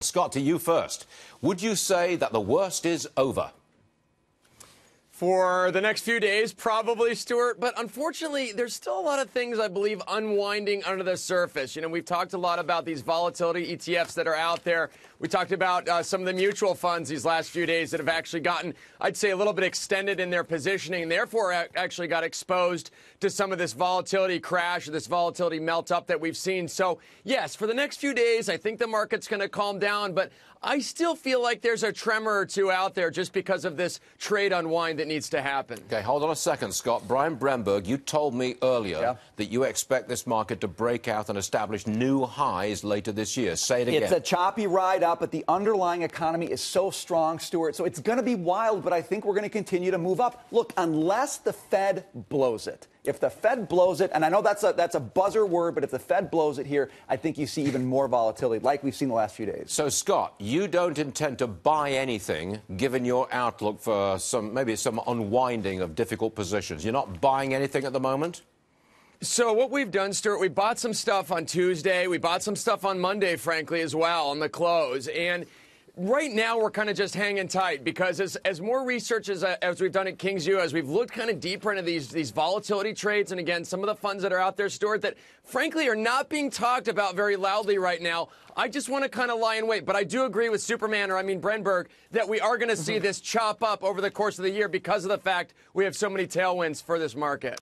Scott, to you first. Would you say that the worst is over? For the next few days, probably, Stuart. But unfortunately, there's still a lot of things, I believe, unwinding under the surface. You know, we've talked a lot about these volatility ETFs that are out there. We talked about some of the mutual funds these last few days that have actually gotten, I'd say, a little bit extended in their positioning, and therefore actually got exposed to some of this volatility crash or this volatility melt up that we've seen. So, yes, for the next few days, I think the market's going to calm down, but I still feel like there's a tremor or two out there just because of this trade unwind that needs to happen. Okay, hold on a second, Scott. Brian Brenberg, you told me earlier that you expect this market to break out and establish new highs later this year. Say it again. It's a choppy ride up, but the underlying economy is so strong, Stuart. So it's going to be wild, but I think we're going to continue to move up. Look, unless the Fed blows it. If the Fed blows it, and I know that's a buzzer word, but if the Fed blows it here, I think you see even more volatility like we've seen the last few days. So, Scott, you don't intend to buy anything given your outlook for maybe some unwinding of difficult positions. You're not buying anything at the moment? So what we've done, Stuart, we bought some stuff on Tuesday. We bought some stuff on Monday, frankly, as well, on the close. And right now, we're kind of just hanging tight because as more research as we've done at Kingsview, as we've looked kind of deeper into these volatility trades, and again, some of the funds that are out there, Stuart, that frankly are not being talked about very loudly right now, I just want to kind of lie in wait. But I do agree with Brenberg, that we are going to see this chop up over the course of the year because of the fact we have so many tailwinds for this market.